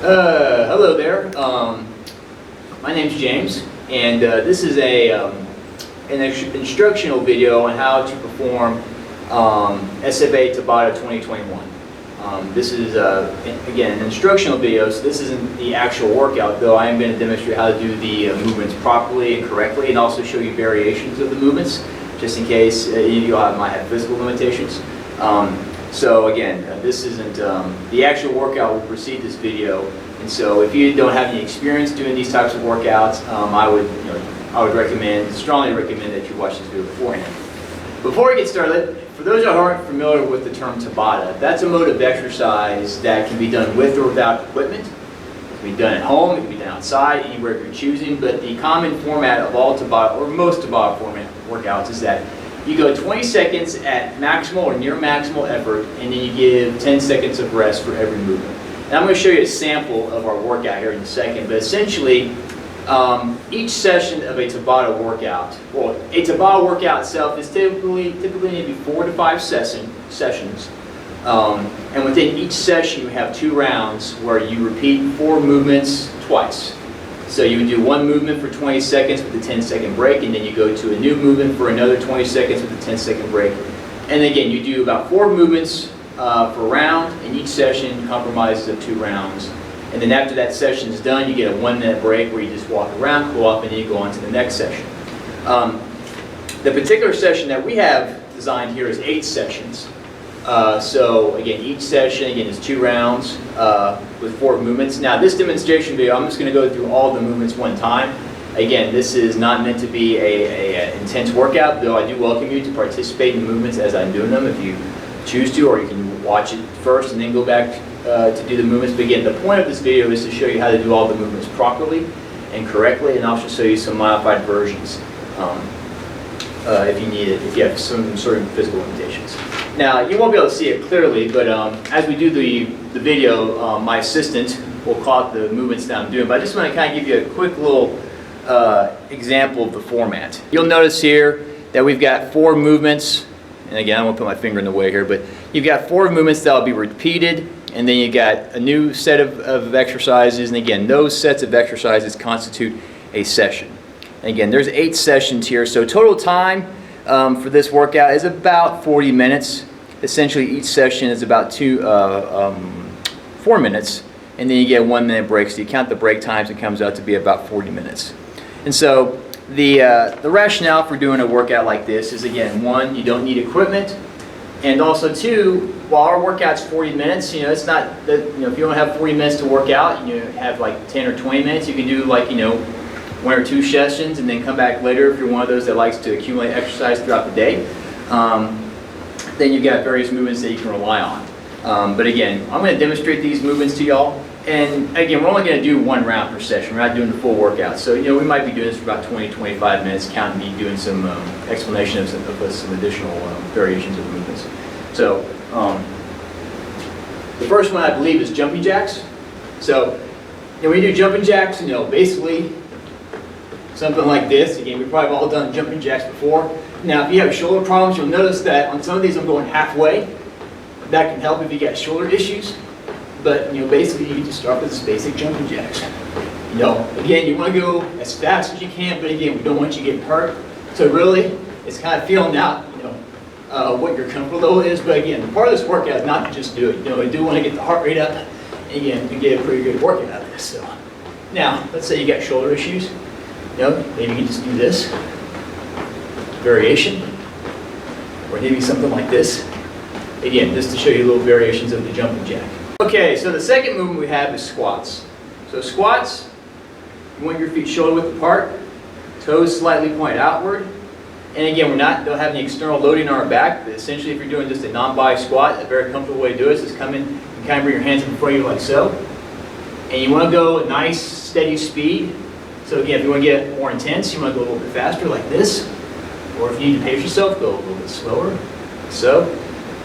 Hello there. My name's James, and this is an instructional video on how to perform SFA TABATA 2021. This is, again, an instructional video, so this isn't the actual workout, though I am going to demonstrate how to do the movements properly and correctly, and also show you variations of the movements, just in case any of you might have physical limitations. So again, this isn't, the actual workout will precede this video, and so if you don't have any experience doing these types of workouts, I would strongly recommend that you watch this video beforehand. Before we get started, for those who aren't familiar with the term Tabata, that's a mode of exercise that can be done with or without equipment. It can be done at home, it can be done outside, anywhere you're choosing, but the common format of all Tabata, or most Tabata format workouts, is that you go 20 seconds at maximal or near maximal effort, and then you give 10 seconds of rest for every movement. And I'm going to show you a sample of our workout here in a second, but essentially, each session of a Tabata workout, well, a Tabata workout itself is typically maybe 4 to 5 sessions. And within each session, you have 2 rounds where you repeat 4 movements twice. So you would do one movement for 20 seconds with a 10-second break, and then you go to a new movement for another 20 seconds with a 10-second break. And again, you do about 4 movements per round, and each session comprises of 2 rounds. And then after that session is done, you get a 1-minute break where you just walk around, cool off, and then you go on to the next session. The particular session that we have designed here is 8 sessions. So again, each session is 2 rounds with 4 movements. Now this demonstration video, I'm just going to go through all the movements one time. Again, this is not meant to be an intense workout, though I do welcome you to participate in the movements as I'm doing them if you choose to, or you can watch it first and then go back to do the movements. But again, the point of this video is to show you how to do all the movements properly and correctly, and also show you some modified versions if you need it, if you have some sort of physical limitations. Now, you won't be able to see it clearly, but as we do the video, my assistant will call out the movements that I'm doing. But I just want to kind of give you a quick little example of the format. You'll notice here that we've got 4 movements, and again, I won't put my finger in the way here, but you've got 4 movements that will be repeated, and then you got a new set of exercises, and again, those sets of exercises constitute a session. And again, there's 8 sessions here, so total time for this workout is about 40 minutes. Essentially, each session is about 4 minutes, and then you get a 1-minute break. So you count the break times, it comes out to be about 40 minutes. And so the rationale for doing a workout like this is, again, 1, you don't need equipment, and also 2, while our workout's 40 minutes, it's not that, if you don't have 40 minutes to work out, and you have like 10 or 20 minutes, you can do like, 1 or 2 sessions and then come back later if you're one of those that likes to accumulate exercise throughout the day. Then you've got various movements that you can rely on. But again, I'm going to demonstrate these movements to y'all. And again, we're only going to do 1 round per session. We're not doing the full workout. So, we might be doing this for about 20-25 minutes, counting me doing some explanation of some additional variations of the movements. So, the first one I believe is jumping jacks. So, when you do jumping jacks, basically something like this. Again, we've probably all done jumping jacks before. Now, if you have shoulder problems, you'll notice that on some of these I'm going halfway. That can help if you got shoulder issues. But, basically you can just start with this basic jumping jacks. Again, you want to go as fast as you can, but again, we don't want you getting hurt. So really, it's kind of feeling out, what your comfort level is. But again, part of this workout is not to just do it. I do want to get the heart rate up, and again, to get a pretty good workout out of this. So, now, let's say you got shoulder issues. Maybe you can just do this variation, or maybe something like this. Again, just to show you little variations of the jumping jack. Okay, so the second movement we have is squats. So squats, you want your feet shoulder width apart, toes slightly pointed outward. And again, don't have any external loading on our back, but essentially if you're doing just a non-body squat, a very comfortable way to do it is just come in and kind of bring your hands in front of you like so. And you want to go a nice, steady speed. So again, if you want to get more intense, you want to go a little bit faster like this. Or if you need to pace yourself, go a little bit slower. So,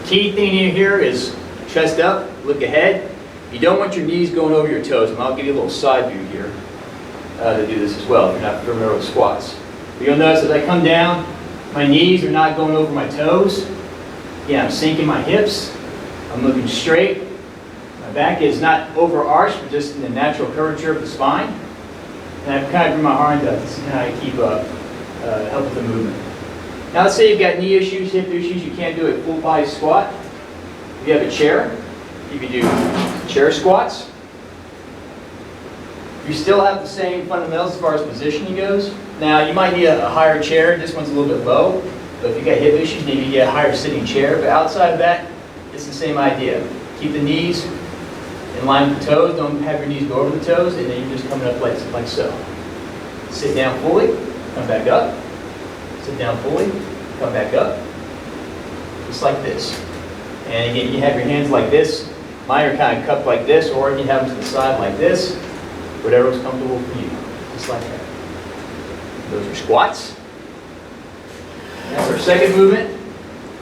key thing here is chest up, look ahead. You don't want your knees going over your toes, and I'll give you a little side view here to do this as well if you're not familiar with squats. But you'll notice as I come down, my knees are not going over my toes. Yeah, I'm sinking my hips. I'm looking straight. My My back is not overarched, but just in the natural curvature of the spine. And I kind of bring my arms up. This is how I keep help with the movement. Now let's say you've got knee issues, hip issues, you can't do a full body squat. If you have a chair, you can do chair squats. You still have the same fundamentals as far as positioning goes. Now you might need a higher chair, this one's a little bit low, but if you've got hip issues, maybe you get a higher sitting chair. But outside of that, it's the same idea. Keep the knees in line with the toes, don't have your knees go over the toes, and then you're just coming up like so. Sit down fully, come back up. Sit down fully, come back up. Just like this. And again, you have your hands like this. Mine are kind of cupped like this, or you can have them to the side like this. Whatever is comfortable for you. Just like that. Those are squats. That's our second movement.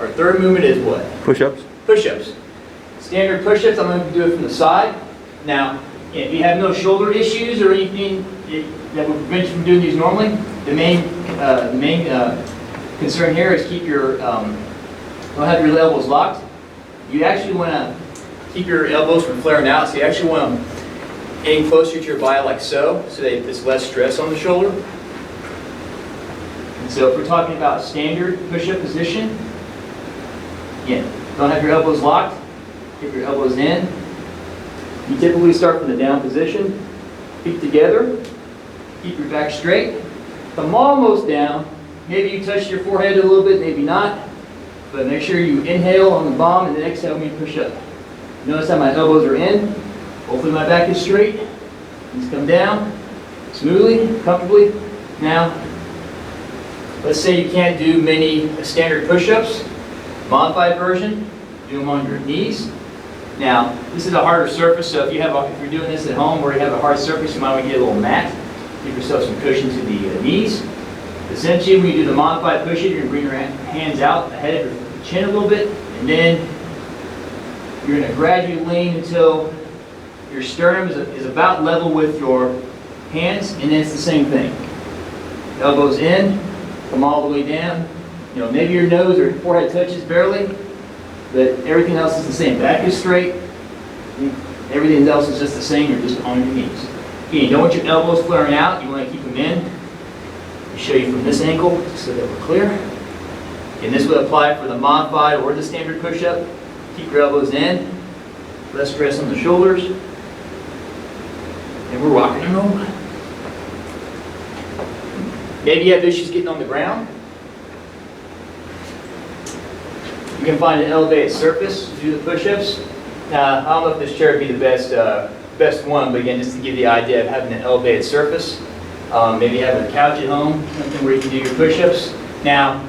Our third movement is what? Push-ups. Push-ups. Standard push-ups, I'm going to do it from the side. Now, if you have no shoulder issues or anything that would prevent you from doing these normally, the main concern here is keep your, don't have your elbows locked. You actually want to keep your elbows from flaring out, so you actually want to aim closer to your body like so that there's less stress on the shoulder. And so if we're talking about standard push-up position, again, don't have your elbows locked, keep your elbows in. You typically start from the down position, feet together, keep your back straight, come almost down. Maybe you touch your forehead a little bit, maybe not, but make sure you inhale on the bottom and then exhale when you push up. Notice how my elbows are in. Hopefully my back is straight. Just come down smoothly, comfortably. Now, let's say you can't do many standard push-ups. Modified version, do them on your knees. Now, this is a harder surface, so if you're doing this at home where you have a hard surface, you might want to get a little mat. Give yourself some cushion to the knees. Essentially, when you do the modified push-up, you're going to bring your hands out ahead of your chin a little bit, and then you're going to gradually lean until your sternum is about level with your hands, and then it's the same thing. Elbows in, come all the way down. You know, maybe your nose or forehead touches barely, but everything else is the same. Back is straight. Everything else is just the same. You're just on your knees. Again, you don't want your elbows flaring out. You want to keep them in. I'll show you from this angle just so that we're clear. And this would apply for the modified or the standard push-up. Keep your elbows in. Less stress on the shoulders. And we're rocking and rolling. Maybe you have issues getting on the ground. You can find an elevated surface to do the push-ups. Now, I don't know if this chair would be the best one, but again, just to give you the idea of having an elevated surface. Maybe have a couch at home, something where you can do your push-ups. Now,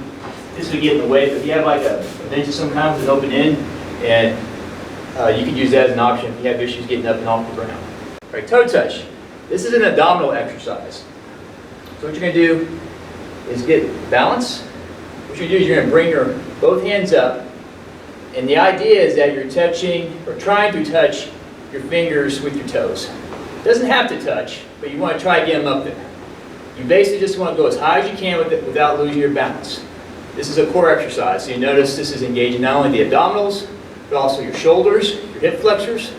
this would get in the way, but if you have like a bench of some kind with an open end, and you can use that as an option if you have issues getting up and off the ground. All right, toe touch. This is an abdominal exercise. So what you're going to do is get balance. What you're going to do is you're going to bring your both hands up, and the idea is that you're touching or trying to touch your fingers with your toes. It doesn't have to touch, but you want to try to get them up there. You basically just want to go as high as you can with it without losing your balance. This is a core exercise, so you notice this is engaging not only the abdominals, but also your shoulders, your hip flexors.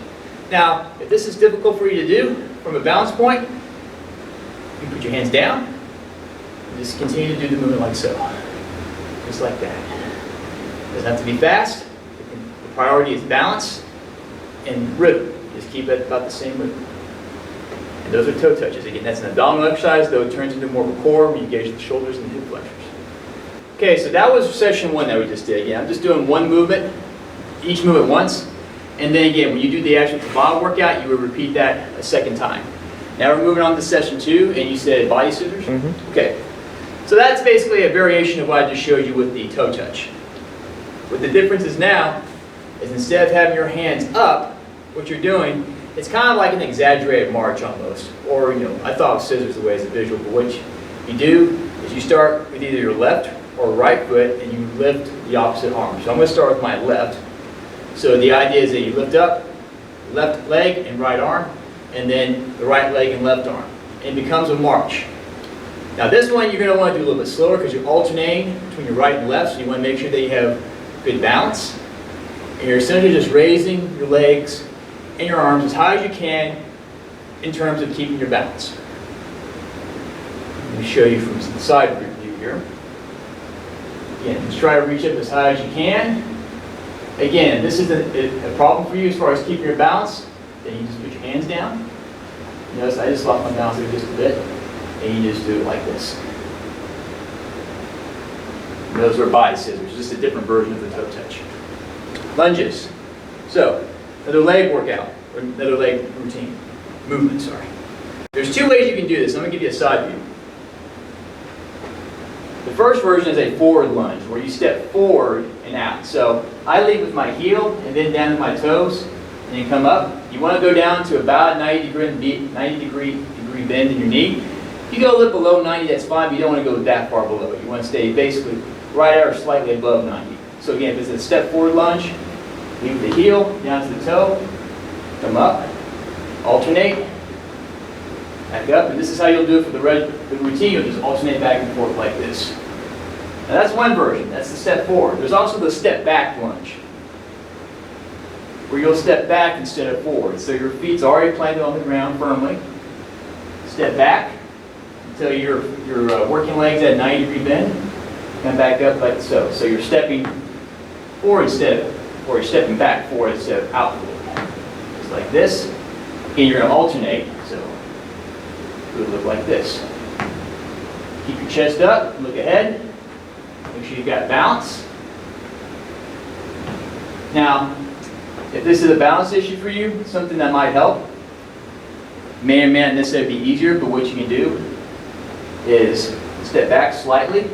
Now, if this is difficult for you to do from a balance point, you put your hands down, and just continue to do the movement like so. Just like that. It doesn't have to be fast. The priority is balance and rhythm. Just keep it about the same rhythm. And those are toe touches. Again, that's an abdominal exercise, though it turns into more of a core when you engage the shoulders and the hip flexors. Okay, so that was session one that we just did. Again, I'm just doing one movement, each movement once. And then again, when you do the actual Tabata workout, you would repeat that a second time. Now we're moving on to session two, and you said body scissors? Mm-hmm. Okay. So that's basically a variation of what I just showed you with the toe touch. What the difference is now is instead of having your hands up, what you're doing, it's kind of like an exaggerated march almost. Or, I thought of scissors the way as a visual, but what you do is you start with either your left or right foot and you lift the opposite arm. So I'm going to start with my left. So the idea is that you lift up, left leg and right arm, and then the right leg and left arm. And it becomes a march. Now this one you're going to want to do a little bit slower because you're alternating between your right and left, so you want to make sure that you have good balance. And you're essentially just raising your legs and your arms as high as you can in terms of keeping your balance. Let me show you from the side view here. Again, just try to reach up as high as you can. Again, this is a problem for you as far as keeping your balance. Then you just put your hands down. Notice I just lost my balance there just a bit. And you just do it like this. And those are body scissors, just a different version of the toe touch. Lunges. So, another leg workout, or another leg routine. Movement, sorry. There's two ways you can do this. I'm going to give you a side view. The first version is a forward lunge, where you step forward and out. So, I lead with my heel, and then down to my toes, and then come up. You want to go down to about 90 degree bend in your knee. If you go a little below 90, that's fine, but you don't want to go that far below. You want to stay basically right at or slightly above 90. So again, if it's a step forward lunge, leave the heel down to the toe, come up, alternate, back up, and this is how you'll do it for the routine. You'll just alternate back and forth like this. Now that's one version, that's the step forward. There's also the step back lunge, where you'll step back instead of forward. So your feet's already planted on the ground firmly. Step back until your working legs at 90 degree bend. Come back up like so. So you're stepping forward or you're stepping back forward instead of out forward. Just like this. And you're going to alternate. So it would look like this. Keep your chest up, look ahead. Make sure you've got balance. Now, if this is a balance issue for you, something that might help, may or may not necessarily be easier, but what you can do is step back slightly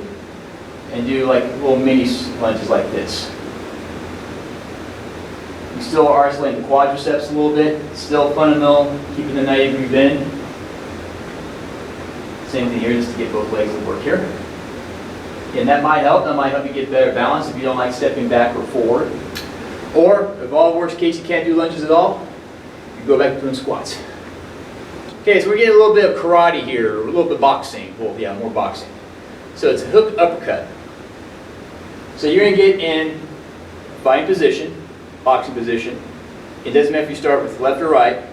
and do like little mini lunges like this. You still are isolating the quadriceps a little bit, still fundamental, keeping the 90 degree bend. Same thing here, just to get both legs to work here. And that might help you get better balance if you don't like stepping back or forward. Or, if all worst case you can't do lunges at all, you go back to doing squats. Okay, so we're getting a little bit of karate here, or a little bit of boxing. Well, yeah, more boxing. So it's a hook uppercut. So you're going to get in fighting position, boxing position. It doesn't matter if you start with left or right,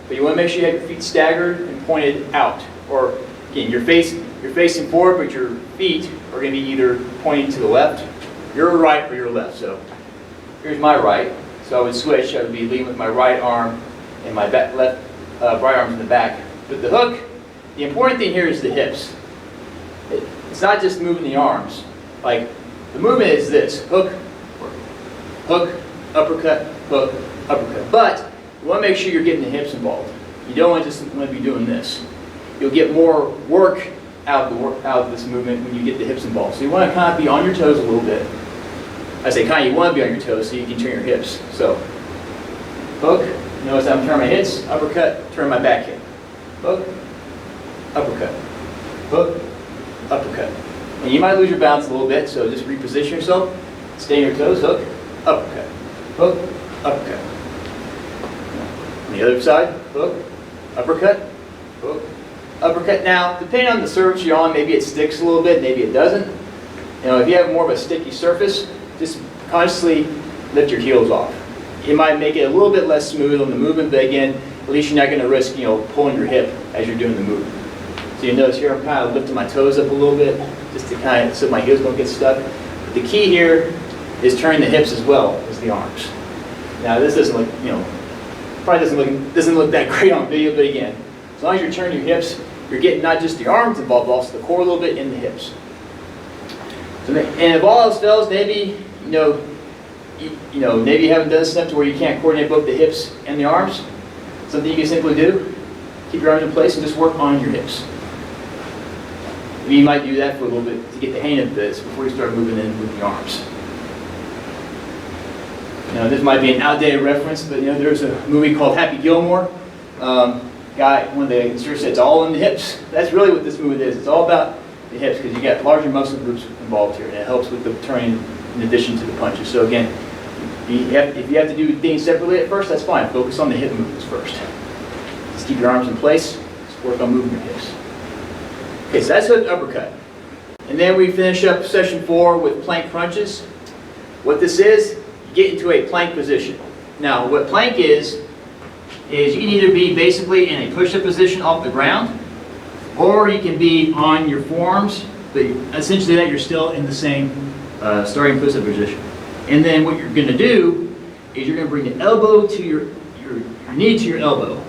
but you want to make sure you have your feet staggered and pointed out. Or, again, you're facing forward, but your feet are going to be either pointing to the left, your right, or your left. So here's my right. So I would switch. I would be leading with my right arm and my right arm's in the back. But the hook, the important thing here is the hips. It's not just moving the arms. Like, the movement is this: hook, uppercut, hook, uppercut. But you want to make sure you're getting the hips involved. You don't want to be doing this. You'll get more work out of this movement when you get the hips involved. So you want to kind of be on your toes a little bit. I say kind of, you want to be on your toes so you can turn your hips. So, hook, notice I'm turning my hips, uppercut, turn my back hip. Hook, uppercut, hook, uppercut. And you might lose your balance a little bit, so just reposition yourself, stay on your toes, hook, uppercut, hook, uppercut. On the other side, hook, uppercut, hook, uppercut. Now, depending on the surface you're on, maybe it sticks a little bit, maybe it doesn't. You know, if you have more of a sticky surface, just consciously lift your heels off. It might make it a little bit less smooth on the movement, but again, at least you're not going to risk, pulling your hip as you're doing the movement. So you notice here I'm kind of lifting my toes up a little bit, just to kind of, so my heels don't get stuck. But the key here is turning the hips as well as the arms. Now this doesn't look, probably doesn't look that great on video, but again, as long as you're turning your hips, you're getting not just the arms involved, but also the core a little bit and the hips. So, and if all else fails, maybe maybe you haven't done this enough to where you can't coordinate both the hips and the arms. Something you can simply do: keep your arms in place and just work on your hips. You might do that for a little bit to get the hang of this before you start moving in with the arms. Now, this might be an outdated reference, but there's a movie called Happy Gilmore. One of the instructors said it's all in the hips. That's really what this movement is. It's all about the hips, because you got larger muscle groups involved here, and it helps with the turning in addition to the punches. So again, if you have to do things separately at first, that's fine. Focus on the hip movements first. Just keep your arms in place. Just work on moving your hips. Okay, so that's hook uppercut. And then we finish up session 4 with plank crunches. What this is, you get into a plank position. Now, what plank is is you can either be basically in a push-up position off the ground, or you can be on your forearms, but essentially that you're still in the same starting push-up position. And then what you're going to do is you're going to bring the elbow to your knee to your elbow.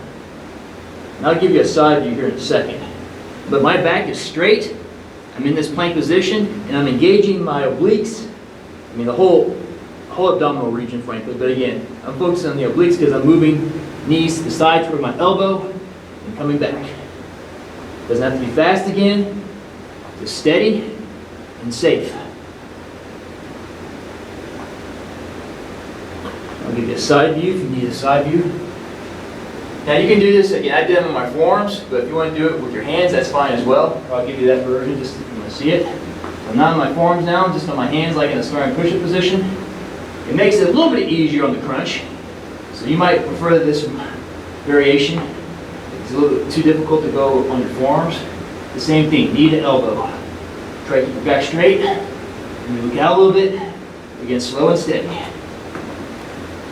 And I'll give you a side view here in a second. But my back is straight. I'm in this plank position, and I'm engaging my obliques. I mean the whole abdominal region, frankly. But again, I'm focusing on the obliques because I'm moving knees to the side toward my elbow and coming back. Doesn't have to be fast again. Just steady and safe. I'll give you a side view if you need a side view. Now you can do this, again, I did them on my forearms, but if you want to do it with your hands, that's fine as well. I'll give you that version just if you want to see it. I'm not on my forearms now, I'm just on my hands like in a starting push-up position. It makes it a little bit easier on the crunch. So you might prefer this variation. It's a little bit too difficult to go on your forearms. The same thing, knee to elbow. Try to keep your back straight, and you look out a little bit. Again, slow and steady.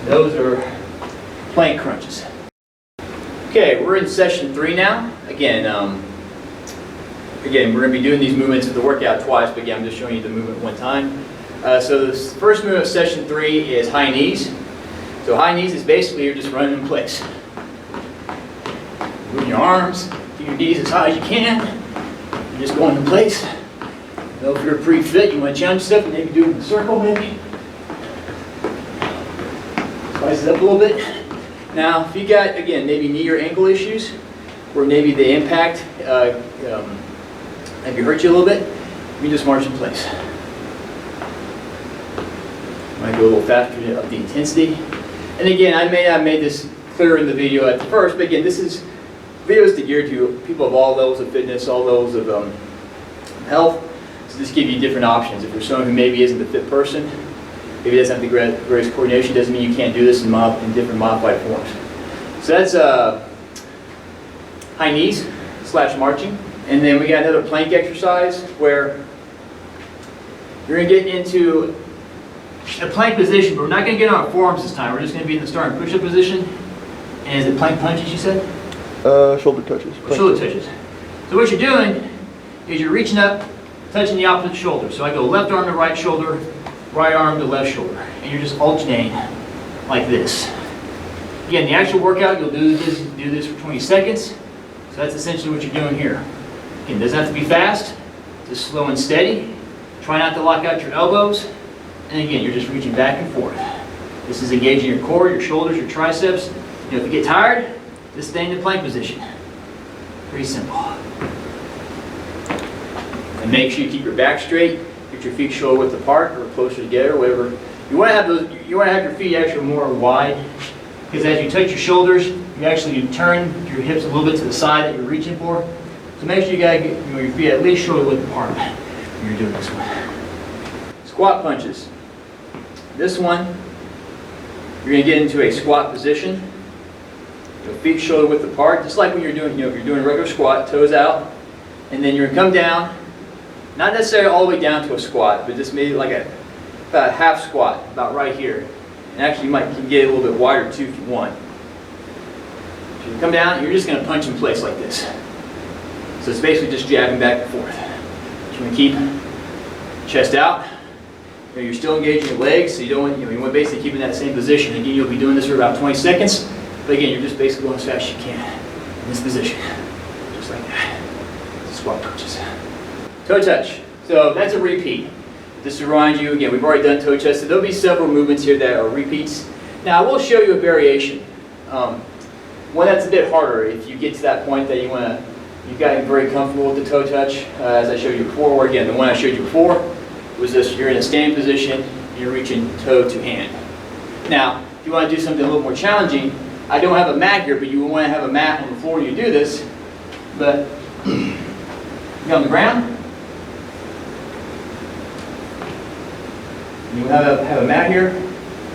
Those are plank crunches. Okay, we're in session 3 now. Again, we're going to be doing these movements of the workout twice, but again, I'm just showing you the movement one time. So the first movement of session 3 is high knees. So high knees is basically you're just running in place. Moving your arms, keep your knees as high as you can. You're just going in place. You know, if you're pretty fit, you want to challenge yourself and maybe do it in a circle maybe. Spice it up a little bit. Now, if you got, again, maybe knee or ankle issues, or maybe the impact maybe hurt you a little bit, you just march in place. Might go a little faster to up the intensity. And again, I may not have made this clear in the video at first, but again, this is videos to gear to people of all levels of fitness, all levels of health. So just give you different options. If you're someone who maybe isn't a fit person, maybe doesn't have the greatest coordination, doesn't mean you can't do this in different modified forms. So that's high knees / marching. And then we got another plank exercise where you're going to get into a plank position, but we're not going to get on our forearms this time. We're just going to be in the starting push-up position. And is it plank punches, you said? Shoulder touches. Shoulder touches. So what you're doing is you're reaching up, touching the opposite shoulder. So I go left arm to right shoulder, right arm to left shoulder. And you're just alternating like this. Again, the actual workout, you'll do this for 20 seconds. So that's essentially what you're doing here. Again, it doesn't have to be fast, just slow and steady. Try not to lock out your elbows. And again, you're just reaching back and forth. This is engaging your core, your shoulders, your triceps. You know, if you get tired, just stay in the plank position. Pretty simple. And make sure you keep your back straight, get your feet shoulder width apart or closer together, whatever. You want to have you want to have your feet actually more wide, because as you touch your shoulders, you turn your hips a little bit to the side that you're reaching for. So make sure you gotta get your feet at least shoulder width apart when you're doing this one. Squat punches. This one, you're going to get into a squat position. Your feet shoulder width apart, just like when you're doing, if you're doing a regular squat, toes out, and then you're going to come down, not necessarily all the way down to a squat, but just maybe like about a half squat, about right here. And actually, you can get it a little bit wider too if you want. So you come down, you're just going to punch in place like this. So it's basically just jabbing back and forth. You want to keep chest out. You're still engaging your legs, so you want to basically keep in that same position. Again, you'll be doing this for about 20 seconds, but again, you're just basically going as fast as you can in this position, just like that. Squat punches. Toe touch. So that's a repeat. Just to remind you, again, we've already done toe touch, so there'll be several movements here that are repeats. Now, I will show you a variation. One that's a bit harder if you get to that point that you've gotten very comfortable with the toe touch, as I showed you before, or again, the one I showed you before was this: you're in a standing position, you're reaching toe to hand. Now, if you want to do something a little more challenging, I don't have a mat here, but you will want to have a mat on the floor when you do this. But you're on the ground. You will have a mat here,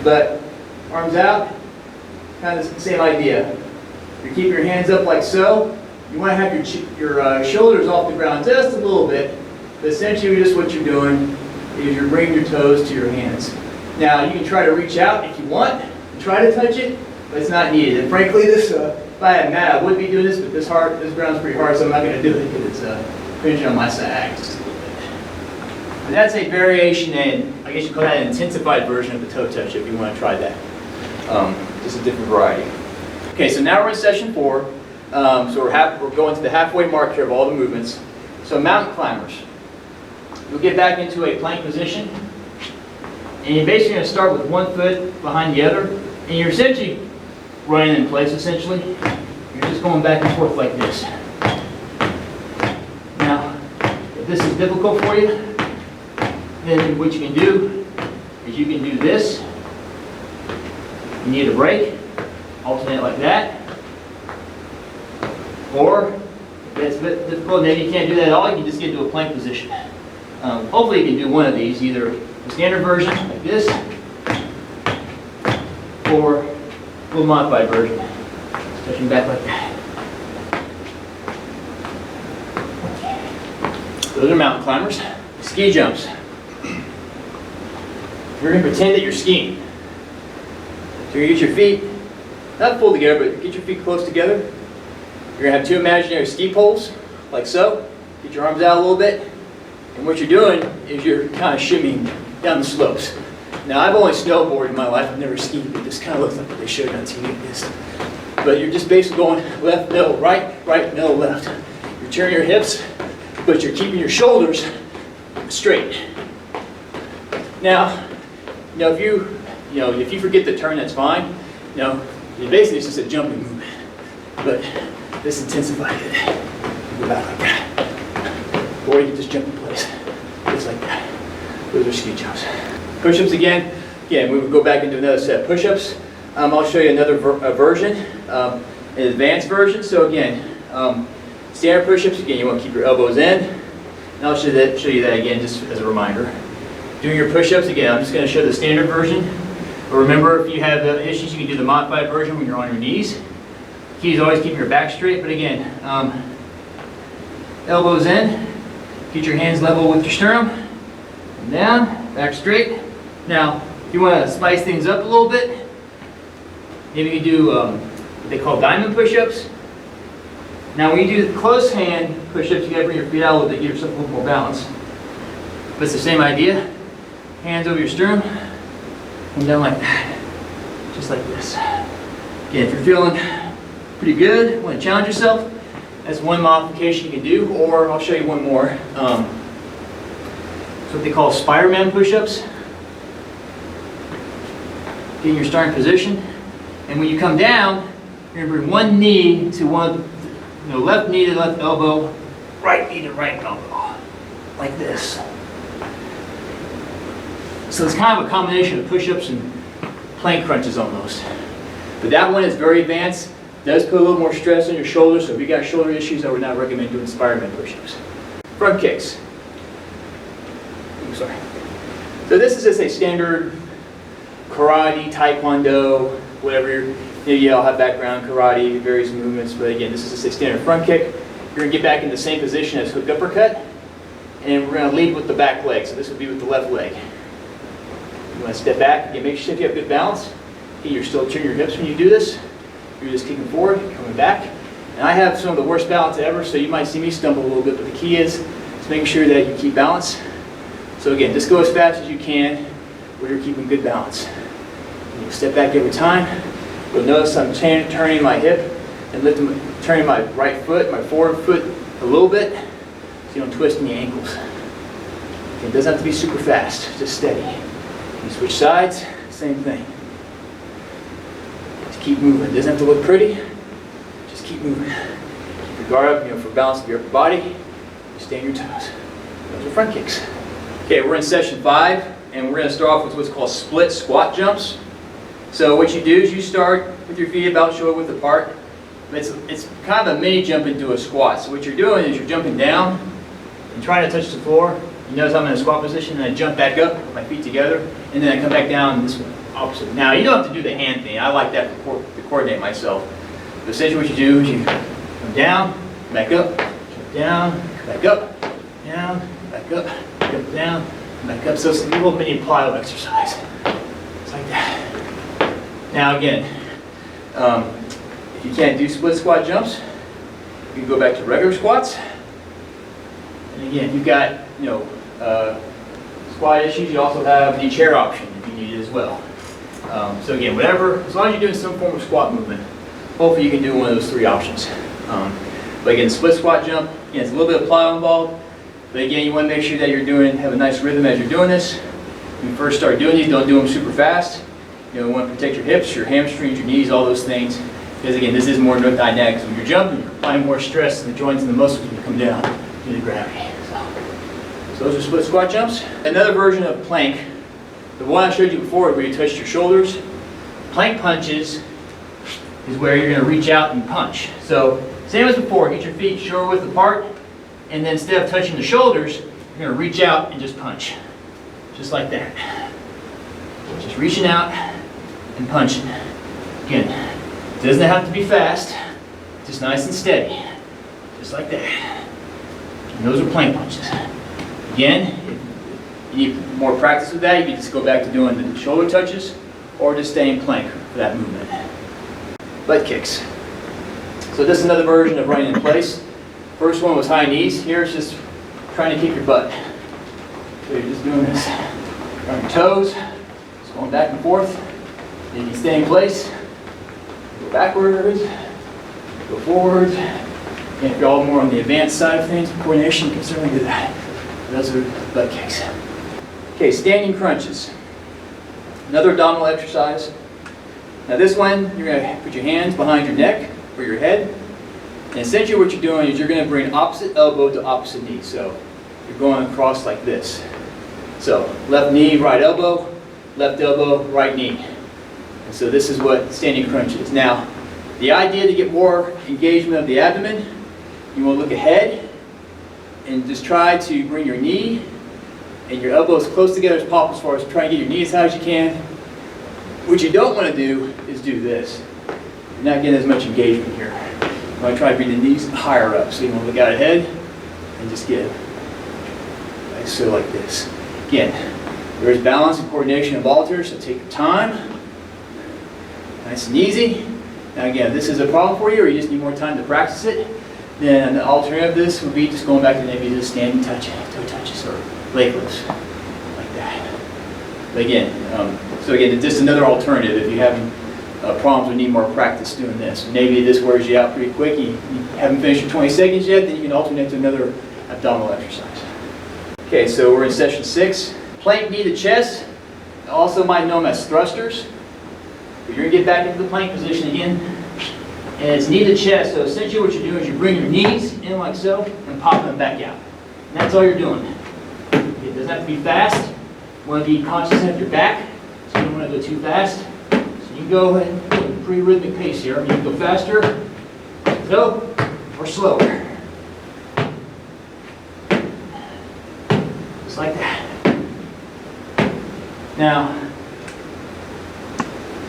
but arms out, kind of the same idea. You keep your hands up like so. You want to have your shoulders off the ground just a little bit, but essentially just what you're doing is you're bringing your toes to your hands. Now you can try to reach out if you want, and try to touch it, but it's not needed. And frankly, this, if I had mat, I would be doing this, but this ground's pretty hard, so I'm not going to do it because it's cringing on my side just a little bit. But that's a variation, and I guess you call that an intensified version of the toe touch if you want to try that. Just a different variety. Okay, so now we're in session 4. So we're going to the halfway mark here of all the movements. So mountain climbers. You'll get back into a plank position, and you're basically going to start with one foot behind the other, and you're essentially running in place, essentially. You're just going back and forth like this. Now, if this is difficult for you, then what you can do is you can do this. You need a break, alternate like that. Or, if that's a bit difficult, maybe you can't do that at all, you can just get into a plank position. Hopefully you can do one of these, either the standard version, like this, or a little modified version, touching back like that. Those are mountain climbers. Ski jumps. You're going to pretend that you're skiing. So you're going to get your feet, not pulled together, but get your feet close together. You're going to have 2 imaginary ski poles, like so. Get your arms out a little bit. And what you're doing is you're kind of shimmying down the slopes. Now, I've only snowboarded in my life. I've never skied, but this kind of looks like what they showed on TV. But you're just basically going left, middle, right, right, middle, left. You're turning your hips, but you're keeping your shoulders straight. Now, if you forget to turn, that's fine. Basically it's just a jumping movement. But this intensifies it. Go back like that. Or you can just jump in place. Just like that. Those are ski jumps. Push-ups again. Again, we would go back into another set of push-ups. I'll show you another version, an advanced version. So again, standard push-ups, again, you want to keep your elbows in. And I'll show you that again just as a reminder. Doing your push-ups, again, I'm just going to show the standard version. But remember, if you have issues, you can do the modified version when you're on your knees. Key is always keeping your back straight, but again, elbows in, get your hands level with your sternum, and down, back straight. Now, if you want to spice things up a little bit, maybe you do what they call diamond push-ups. Now, when you do close hand push-ups, you got to bring your feet out a little bit, give yourself a little more balance. But it's the same idea. Hands over your sternum, and down like that, just like this. Again, if you're feeling pretty good, want to challenge yourself, that's one modification you can do, or I'll show you one more. It's what they call Spider-Man push-ups. Get in your starting position, and when you come down, you're going to bring one knee to left knee to left elbow, right knee to right elbow, like this. So it's kind of a combination of push-ups and plank crunches almost. But that one is very advanced. Does put a little more stress on your shoulders, so if you got shoulder issues, I would not recommend doing Spider-Man push-ups. Front kicks. Sorry. So this is just a standard karate, taekwondo, whatever. Maybe I'll have background, karate, various movements, but again, this is just a standard front kick. You're going to get back in the same position as hook uppercut, and we're going to lead with the back leg, so this would be with the left leg. You want to step back, again, make sure you have good balance. You're still turning your hips when you do this. You're just kicking forward, coming back. And I have some of the worst balance ever, so you might see me stumble a little bit, but the key is making sure that you keep balance. So again, just go as fast as you can where you're keeping good balance. And you'll step back every time. You'll notice I'm turning my hip and turning my right foot, my forward foot a little bit, so you don't twist any ankles. It doesn't have to be super fast, just steady. You switch sides, same thing. Just keep moving. It doesn't have to look pretty, just keep moving. Keep your guard up, for balance of your upper body. Stay on your toes. Those are front kicks. Okay, we're in session 5, and we're going to start off with what's called split squat jumps. So what you do is you start with your feet about shoulder width apart. It's kind of a mini jump into a squat. So what you're doing is you're jumping down and trying to touch the floor. You notice I'm in a squat position, and I jump back up with my feet together, and then I come back down this way, opposite. Now, you don't have to do the hand thing. I like that to coordinate myself. But essentially what you do is you come down, back up, jump down, back up, down, back up, jump down, back up. So it's a little mini plyo exercise. It's like that. Now again, If you can't do split squat jumps, you can go back to regular squats. And again, you've got, squat issues. You also have the chair option if you need it as well. So again, whatever, as long as you're doing some form of squat movement, hopefully you can do one of those three options. But again, split squat jump, again, it's a little bit of plyo involved. But again, you want to make sure that you're have a nice rhythm as you're doing this. When you first start doing these, don't do them super fast. You want to protect your hips, your hamstrings, your knees, all those things. Because again, this is more dynamic. Because when you're jumping, you're applying more stress in the joints and the muscles when you come down due to gravity. So those are split squat jumps. Another version of plank, the one I showed you before where you touched your shoulders. Plank punches is where you're going to reach out and punch. So same as before, get your feet shoulder width apart, and then instead of touching the shoulders, you're going to reach out and just punch. Just like that. Just reaching out and punching. Again, it doesn't have to be fast, just nice and steady. Just like that. And those are plank punches. Again, if you need more practice with that, you can just go back to doing the shoulder touches or just stay in plank for that movement. Leg kicks. So this is another version of running in place. First one was high knees. Here it's just trying to kick your butt. So you're just doing this on your toes, just going back and forth. Then you stay in place, go backwards, go forwards. And if you're all more on the advanced side of things, coordination, you can certainly do that. Those are butt kicks. Okay, standing crunches. Another abdominal exercise. Now this one, you're going to put your hands behind your neck or your head. And essentially what you're doing is you're going to bring opposite elbow to opposite knee. So you're going across like this. So left knee, right elbow, right knee. And so this is what standing crunch is. Now, the idea to get more engagement of the abdomen, you want to look ahead and just try to bring your knee and your elbow as close together as possible, as far as trying to get your knee as high as you can. What you don't want to do is do this. You're not getting as much engagement here. You want to try to bring the knees higher up. So you want to look out ahead and just get like this. Again, there is balance and coordination involved here, so take your time. Nice and easy. Now again, if this is a problem for you or you just need more time to practice it, then the alternative of this would be just going back to maybe just standing toe touches or leg lifts, like that. But again, so again, it's just another alternative if you have problems or need more practice doing this. Maybe this wears you out pretty quick, you haven't finished your 20 seconds yet, then you can alternate to another abdominal exercise. Okay, so we're in session 6. Plank knee to chest, also might know them as thrusters. You're going to get back into the plank position again. And it's knee to chest, so essentially what you're doing is you bring your knees in like so and pop them back out. And that's all you're doing. It doesn't have to be fast. You want to be conscious of your back, so you don't want to go too fast. So you can go ahead and put a pretty rhythmic pace here. You can go faster, so, or slower. Just like that. Now,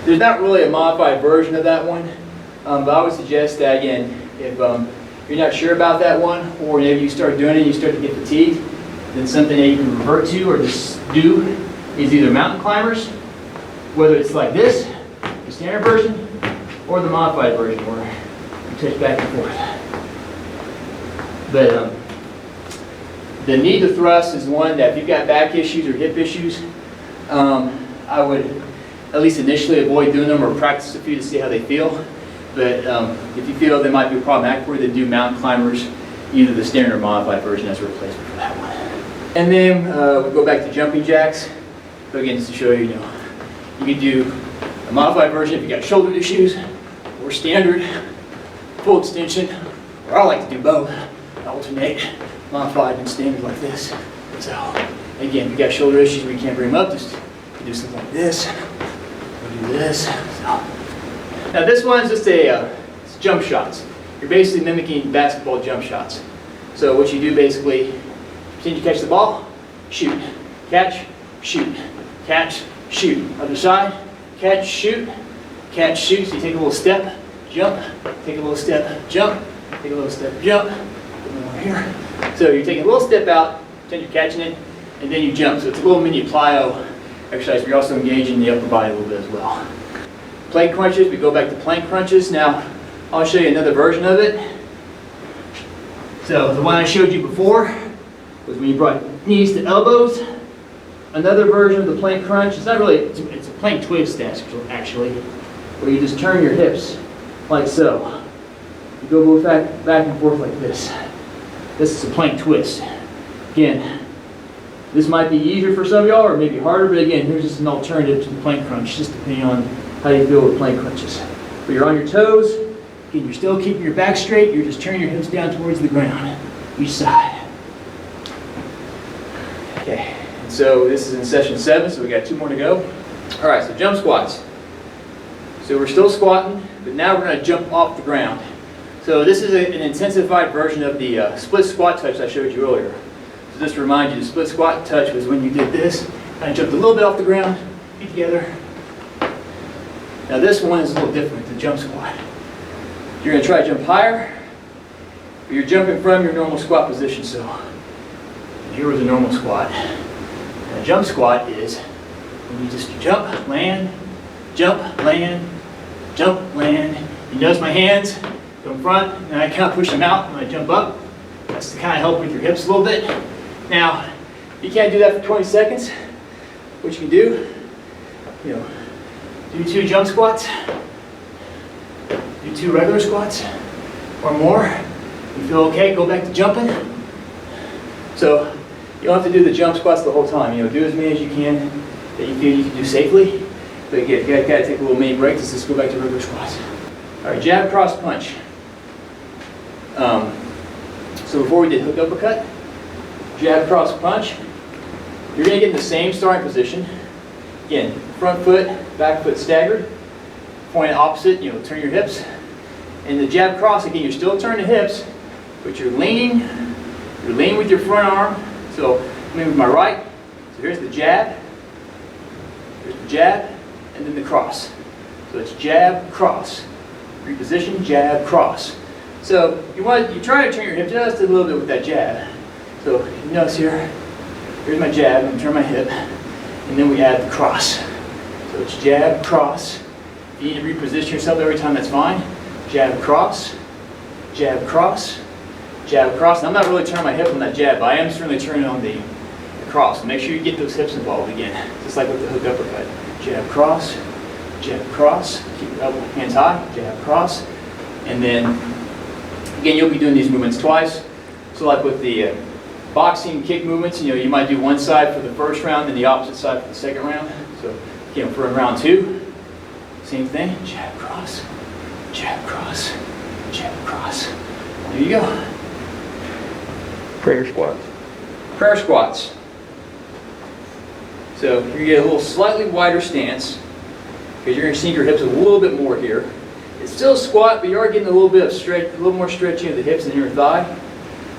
there's not really a modified version of that one, but I would suggest that, again, if you're not sure about that one, or maybe you start doing it and you start to get fatigued, then something that you can revert to or just do is either mountain climbers, whether it's like this, the standard version, or the modified version where you touch back and forth. But the knee to thrust is one that if you've got back issues or hip issues, I would at least initially avoid doing them or practice a few to see how they feel. But if you feel they might be problematic for you, then do mountain climbers, either the standard or modified version as a replacement for that one. And then we go back to jumping jacks. So again, just to show you, you can do a modified version if you got shoulder issues, or standard, full extension, or I like to do both. Alternate modified and standard like this. So again, if you got shoulder issues where you can't bring them up, just do something like this, or do this. So. Now this one's just it's jump shots. You're basically mimicking basketball jump shots. So what you do basically, pretend you catch the ball, shoot, catch, shoot, catch, shoot. Other side, catch, shoot, so you take a little step, jump, take a little step, jump, take a little step, jump, over here. So you're taking a little step out, pretend you're catching it, and then you jump. So it's a little mini plyo exercise, but you're also engaging the upper body a little bit as well. plank crunches, we go back to plank crunches. Now, I'll show you another version of it. So the one I showed you before was when you brought knees to elbows. Another version of the plank crunch, it's not really, it's a plank twist actually, where you just turn your hips like so. You go back and forth like this. This is a plank twist. Again, this might be easier for some of y'all or maybe harder, but again, here's just an alternative to the plank crunch, just depending on how you feel with plank crunches. But you're on your toes, again, you're still keeping your back straight, you're just turning your hips down towards the ground, each side. Okay, and so this is in session 7, so we got 2 more to go. All right, so jump squats. So we're still squatting, but now we're gonna jump off the ground. So this is an intensified version of the split squat touch I showed you earlier. So just to remind you, the split squat touch was when you did this, kind of jumped a little bit off the ground, feet together. Now this one is a little different, the jump squat. You're going to try to jump higher, but you're jumping from your normal squat position. So here was a normal squat. And a jump squat is when you just jump, land, jump, land. You notice my hands go in front, and I kind of push them out when I jump up. That's to kind of help with your hips a little bit. Now, you can't do that for 20 seconds. What you can do, do 2 jump squats, do 2 regular squats, or more. You feel okay, go back to jumping. So, you don't have to do the jump squats the whole time. Do as many as you can that you feel you can do safely. But again, you gotta take a little mini break. Let's just go back to regular squats. All right, jab, cross, punch. So before we did hook uppercut, jab, cross, punch. You're going to get in the same starting position. Again, front foot, back foot staggered. Point opposite, turn your hips. And the jab cross, again, you're still turning the hips, but you're leaning with your front arm. So I'm leaning with my right. So here's the jab, and then the cross. So it's jab, cross. Reposition, jab, cross. So you try to turn your hip just a little bit with that jab. So you notice here's my jab, I'm going to turn my hip, and then we add the cross. So it's jab, cross. If you need to reposition yourself every time, that's fine. Jab, cross, jab, cross, jab, cross. And I'm not really turning my hip on that jab, but I am certainly turning on the cross. So make sure you get those hips involved again, just like with the hook uppercut. Jab, cross, keep your elbow hands high, jab, cross. And then, again, you'll be doing these movements twice. So like with the boxing kick movements, you might do one side for the first round and the opposite side for the second round. So again, for round 2, same thing, jab, cross, jab, cross, jab, cross. There you go. Prayer squats. Prayer squats. So you're going to get a little slightly wider stance because you're going to sink your hips a little bit more here. It's still a squat, but you are getting a little bit of stretch, a little more stretching of the hips and your thigh.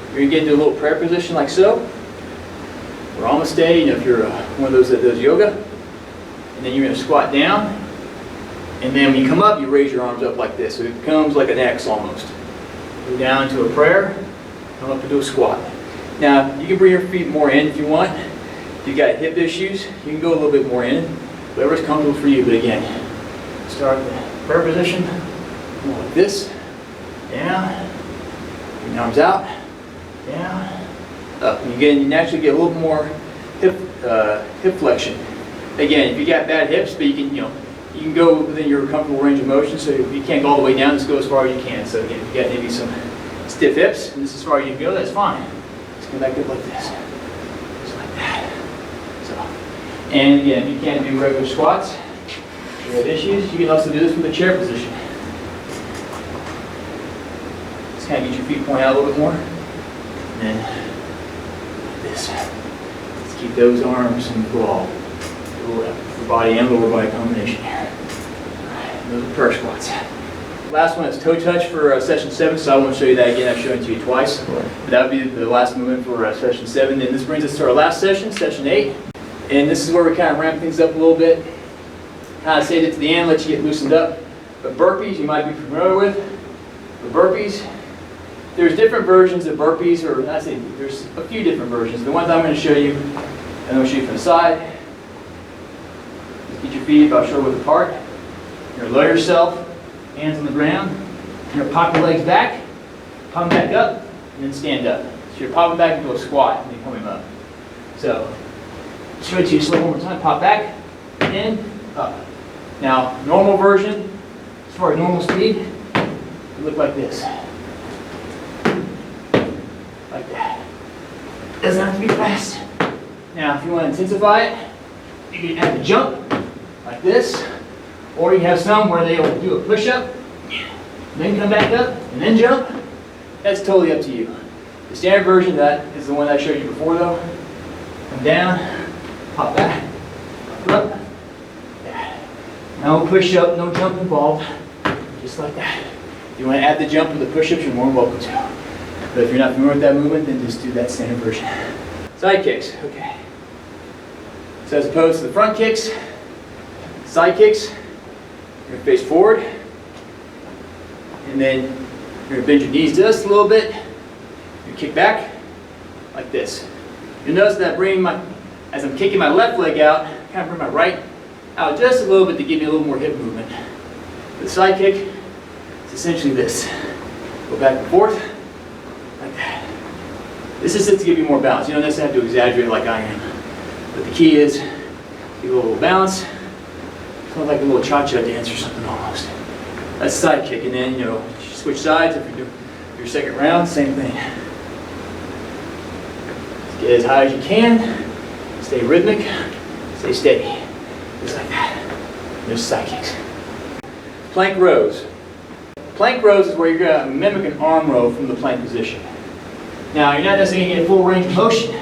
You're going to get into a little prayer position like so. We're almost steady, if you're one of those that does yoga. And then you're going to squat down. And then when you come up, you raise your arms up like this. So it becomes like an X almost. Go down to a prayer, come up into a squat. Now, you can bring your feet more in if you want. If you've got hip issues, you can go a little bit more in. Whatever's comfortable for you. But again, start the prayer position. Like this. Down. Bring the arms out. Down. Up. And you naturally get a little more hip flexion. Again, if you got bad hips, but you can go within your comfortable range of motion. So if you can't go all the way down, just go as far as you can. So again, if you got maybe some stiff hips, and this is as far as you can go, that's fine. Just come back up like this. Just like that. So, and again, if you can't do regular squats, if you have issues, you can also do this from the chair position. Just kind of get your feet pointed out a little bit more. And then like this. Let's keep those arms involved. Upper body and lower body combination here. Alright, those are prayer squats. Last one is toe touch for session 7, so I won't show you that again. I've shown it to you twice. But that would be the last movement for session 7. And this brings us to our last session, session 8. And this is where we kind of ramp things up a little bit. Kind of save it to the end, let you get loosened up. But burpees you might be familiar with. The burpees, there's different versions of burpees, or I say there's a few different versions. The ones I'm going to show you, I'm going to show you from the side. Just get your feet about shoulder width apart. You're gonna lower yourself, hands on the ground. You're gonna pop your legs back, pop them back up, and then stand up. So you're popping back into a squat and then coming up. So, show it to you slow one more time. Pop back, in, up. Now, normal version, as far as normal speed, you look like this. Like that. Doesn't have to be fast. Now, if you want to intensify it, you can add the jump, like this, or you have some where they'll do a push-up, then come back up, and then jump. That's totally up to you. The standard version of that is the one I showed you before though. Come down, pop back, pop up. Yeah. No push-up, no jump involved, just like that. If you want to add the jump or the push-ups, you're more than welcome to. But if you're not familiar with that movement, then just do that standard version. Side kicks, okay. So as opposed to the front kicks, side kicks, you're going to face forward, and then you're going to bend your knees just a little bit. You kick back like this. You'll notice that as I'm kicking my left leg out, kind of bring my right out just a little bit to give you a little more hip movement. The side kick is essentially this. Go back and forth, like that. This is just to give you more balance. You don't necessarily have to exaggerate like I am. But the key is, give you a little balance. Kind of like a little cha-cha dance or something almost. That's side kick, and then, switch sides if you do your second round, same thing. Get as high as you can, stay rhythmic, stay steady, just like that. There's side kicks. Plank rows. Plank rows is where you're going to mimic an arm row from the plank position. Now, you're not necessarily going to get full range of motion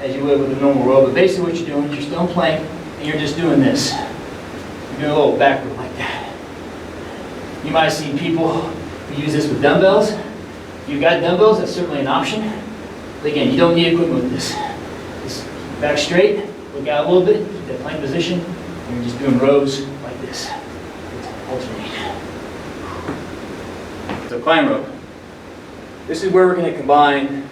as you would with a normal row, but basically what you're doing is you're still in plank and you're just doing this. You're doing a little backward like that. You might have seen people who use this with dumbbells. If you've got dumbbells, that's certainly an option. But again, you don't need equipment with this. Just back straight, look out a little bit, keep that plank position, and you're just doing rows like this. Alternate. So climb rope. This is where we're going to combine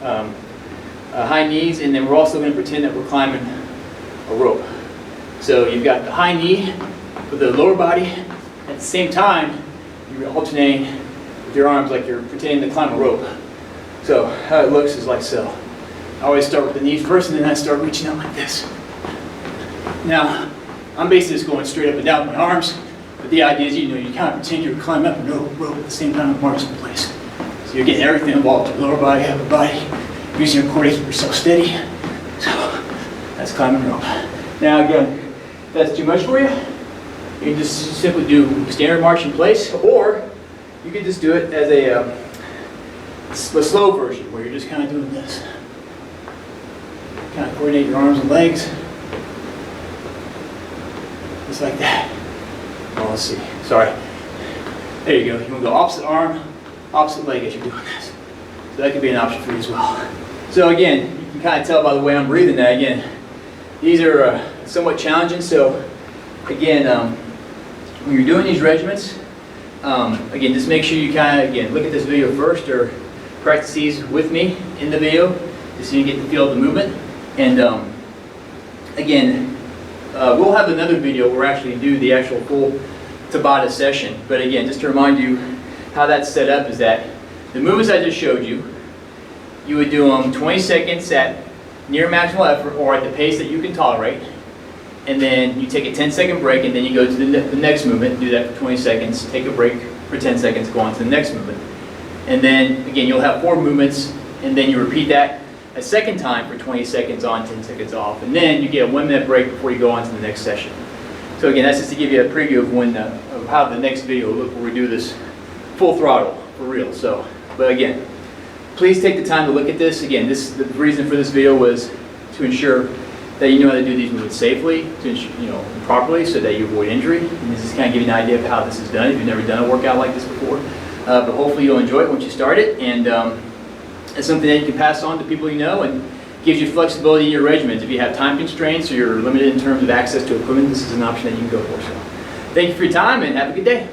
high knees, and then we're also going to pretend that we're climbing a rope. So you've got the high knee with the lower body. At the same time, you're alternating with your arms like you're pretending to climb a rope. So how it looks is like so. I always start with the knees first, and then I start reaching out like this. Now, I'm basically just going straight up and down with my arms, but the idea is, you kind of pretend you're climbing up a rope at the same time with arms in place. So you're getting everything involved, your lower body, upper body, using your core to keep yourself steady. So that's climbing rope. Now again, if that's too much for you, you can just simply do standard march in place, or you can just do it as a slow version where you're just kind of doing this. Kind of coordinate your arms and legs. Just like that. Oh, let's see. Sorry. There you go. You want to go opposite arm, opposite leg as you're doing this. So that could be an option for you as well. So again, you can kind of tell by the way I'm breathing that again, these are somewhat challenging. So again, when you're doing these regimens, again, just make sure you kind of, again, look at this video first or practice these with me in the video just so you get the feel of the movement. And again, we'll have another video where we actually do the actual full Tabata session. But again, just to remind you how that's set up is that the movements I just showed you, you would do them 20 seconds at near maximal effort or at the pace that you can tolerate. And then you take a 10-second break, and then you go to the next movement, do that for 20 seconds, take a break for 10 seconds, go on to the next movement. And then, again, you'll have 4 movements, and then you repeat that a second time for 20 seconds on, 10 seconds off. And then you get a 1-minute break before you go on to the next session. So again, that's just to give you a preview of of how the next video will look where we do this full throttle, for real. So, but again, please take the time to look at this. Again, the reason for this video was to ensure that you know how to do these movements safely, properly, so that you avoid injury. And this is kind of give you an idea of how this is done if you've never done a workout like this before. But hopefully you'll enjoy it once you start it, and it's something that you can pass on to people you know, and gives you flexibility in your regimens. If you have time constraints or you're limited in terms of access to equipment, this is an option that you can go for. So, thank you for your time, and have a good day.